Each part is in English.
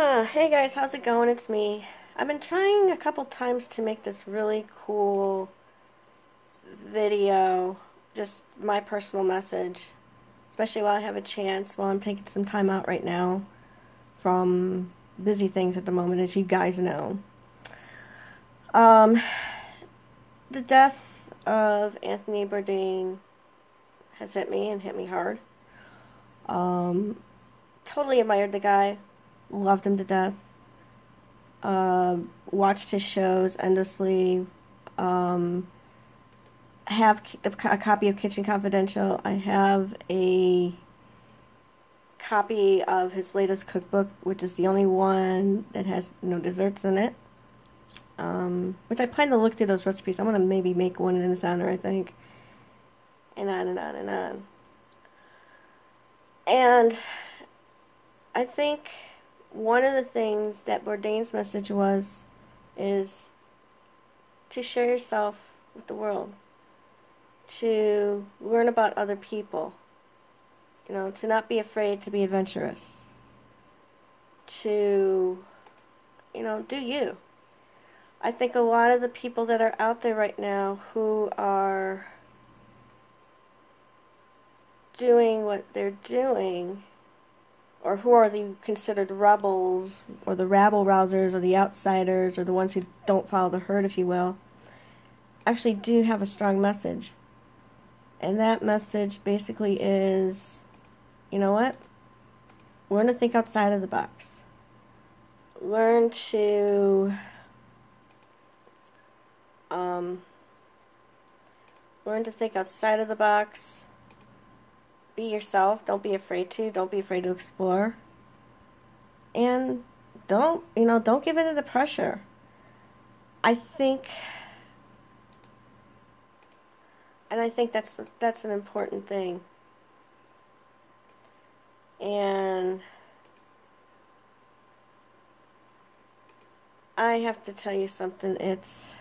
Hey guys, how's it going? It's me. I've been trying a couple times to make this really cool video, just my personal message, especially while I have a chance, while I'm taking some time out right now from busy things at the moment, as you guys know. The death of Anthony Bourdain has hit me and hit me hard. Totally admired the guy. Loved him to death. Watched his shows endlessly. Have a copy of Kitchen Confidential. I have a copy of his latest cookbook, which is the only one that has no desserts in it. Which I plan to look through those recipes. I'm going to maybe make one in his honor, I think. And on and on and on. And I think one of the things that Bourdain's message is to share yourself with the world, to learn about other people, to not be afraid to be adventurous, to, do you. I think a lot of the people that are out there right now who are doing what they're doing, or who are the considered rebels, or the rabble-rousers, or the outsiders, or the ones who don't follow the herd, if you will, actually do have a strong message. And that message basically is, you know what? Learn to think outside of the box. Learn to think outside of the box. Be yourself. Don't be afraid to. Don't be afraid to explore. And don't give in to the pressure. I think that's an important thing. And I have to tell you something. It's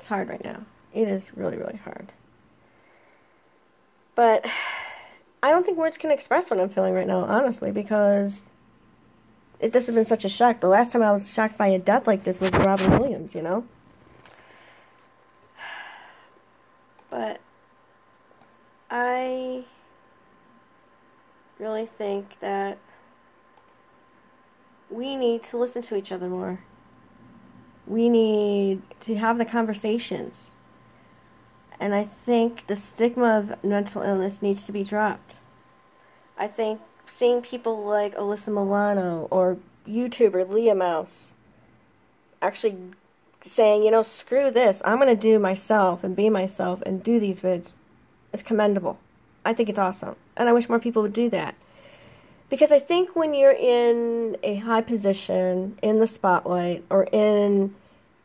hard right now. It is really, really hard. But I don't think words can express what I'm feeling right now, honestly, because this has been such a shock. The last time I was shocked by a death like this was Robin Williams, But I really think that we need to listen to each other more. We need to have the conversations. And I think the stigma of mental illness needs to be dropped. I think seeing people like Alyssa Milano or YouTuber Leah Mouse actually saying, screw this, I'm going to do myself and be myself and do these vids is commendable. I think it's awesome. And I wish more people would do that. Because I think when you're in a high position, in the spotlight, or in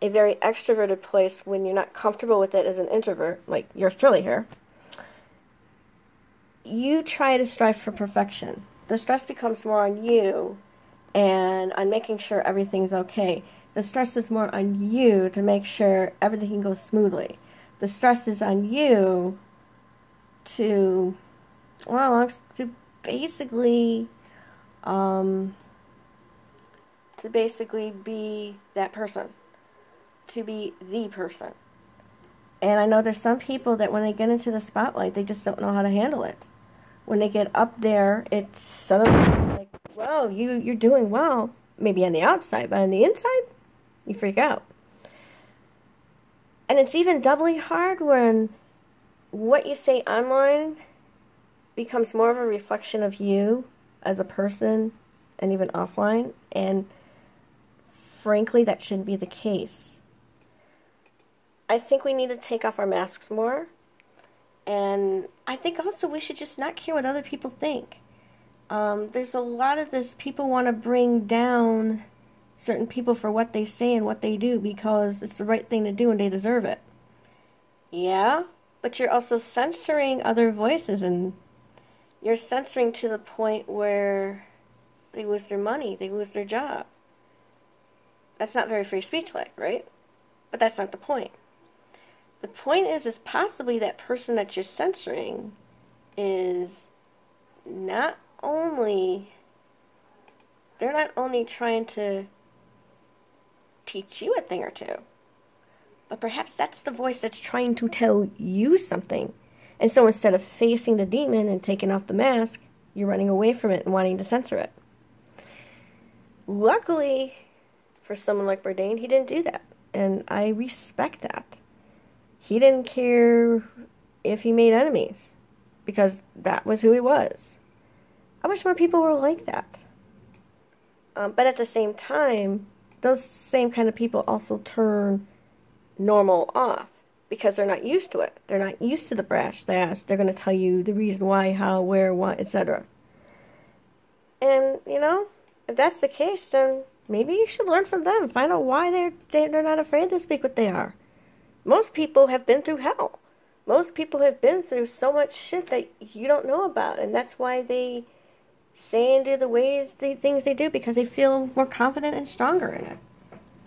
a very extroverted place when you're not comfortable with it as an introvert, like yours truly here, you try to strive for perfection. The stress becomes more on you and on making sure everything's okay. The stress is more on you to make sure everything can go smoothly. The stress is on you to basically be that person. To be the person. And I know there's some people that when they get into the spotlight, they just don't know how to handle it. When they get up there, it's suddenly like, whoa, you're doing well. Maybe on the outside, but on the inside, you freak out. And it's even doubly hard when what you say online becomes more of a reflection of you as a person and even offline. And frankly, that shouldn't be the case. I think we need to take off our masks more. And I think also we should just not care what other people think. There's a lot of this, people want to bring down certain people for what they say and what they do because it's the right thing to do and they deserve it. Yeah, but you're also censoring other voices, and you're censoring to the point where they lose their money, they lose their job. That's not very free speech like, right? But that's not the point. The point is possibly that person that you're censoring is not only they're not only trying to teach you a thing or two, but perhaps that's the voice that's trying to tell you something. And so instead of facing the demon and taking off the mask, you're running away from it and wanting to censor it. Luckily, for someone like Bourdain, he didn't do that. And I respect that. He didn't care if he made enemies, because that was who he was. I wish more people were like that. But at the same time, those same kind of people also turn normal off, because they're not used to it. They're not used to the brash ass. They're going to tell you the reason why, how, where, what, etc. And, you know, if that's the case, then maybe you should learn from them. Find out why they're not afraid to speak what they are. Most people have been through hell. Most people have been through so much shit that you don't know about. And that's why they say and do the things they do, because they feel more confident and stronger in it.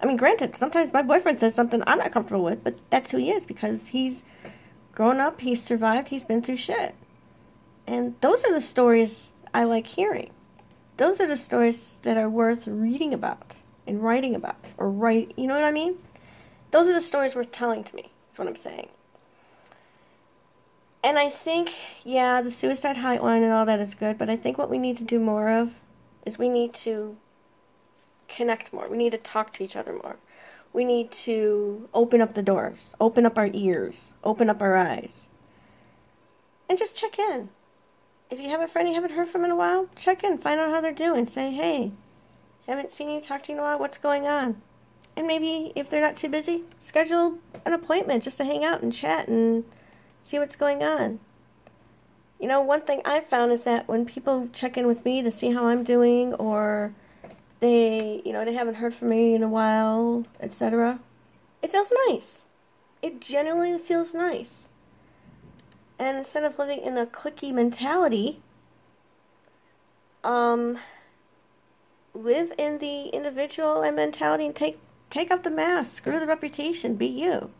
I mean, granted, sometimes my boyfriend says something I'm not comfortable with, but that's who he is, because he's grown up, he's survived, he's been through shit. And those are the stories I like hearing. Those are the stories that are worth reading about and writing about, you know what I mean? Those are the stories worth telling to me, that's what I'm saying. And I think, yeah, the suicide hotline and all that is good, but I think what we need to do more of is we need to connect more. We need to talk to each other more. We need to open up the doors, open up our ears, open up our eyes, and just check in. If you have a friend you haven't heard from in a while, check in, find out how they're doing. Say, hey, haven't seen you, talked to you in a while, what's going on? And maybe, if they're not too busy, schedule an appointment just to hang out and chat and see what's going on. You know, one thing I've found is that when people check in with me to see how I'm doing, or they haven't heard from me in a while, etc., it feels nice. It genuinely feels nice. And instead of living in a cliquey mentality, live in the individual and mentality, and take off the mask, screw the reputation, be you.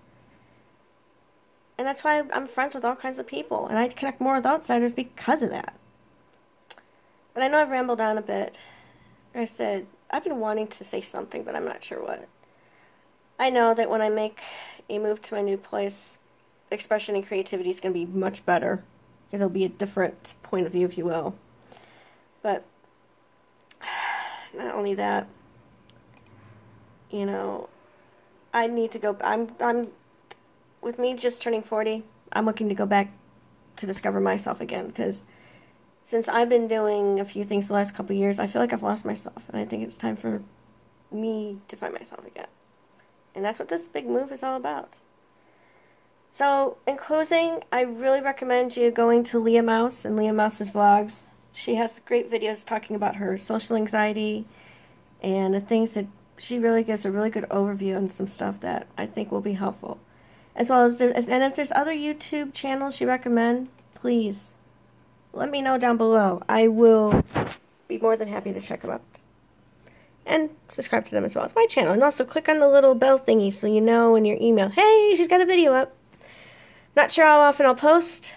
And that's why I'm friends with all kinds of people, and I connect more with outsiders because of that. But I know I've rambled on a bit. Like I said, I've been wanting to say something, but I'm not sure what. I know that when I make a move to my new place, expression and creativity is going to be much better, because it'll be a different point of view, if you will. But not only that, you know, I need to go. I'm with me just turning 40. I'm looking to go back to discover myself again, because since I've been doing a few things the last couple of years, I feel like I've lost myself, and I think it's time for me to find myself again. And that's what this big move is all about. So, in closing, I really recommend you going to Leah Mouse and Leah Mouse's vlogs. She has great videos talking about her social anxiety and the things that she really gives a really good overview and some stuff that I think will be helpful. As well as, if there's other YouTube channels you recommend, please let me know down below. I will be more than happy to check them out. And subscribe to them as well as my channel. And also click on the little bell thingy so you know in your email, hey, she's got a video up. Not sure how often I'll post,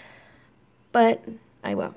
but I will.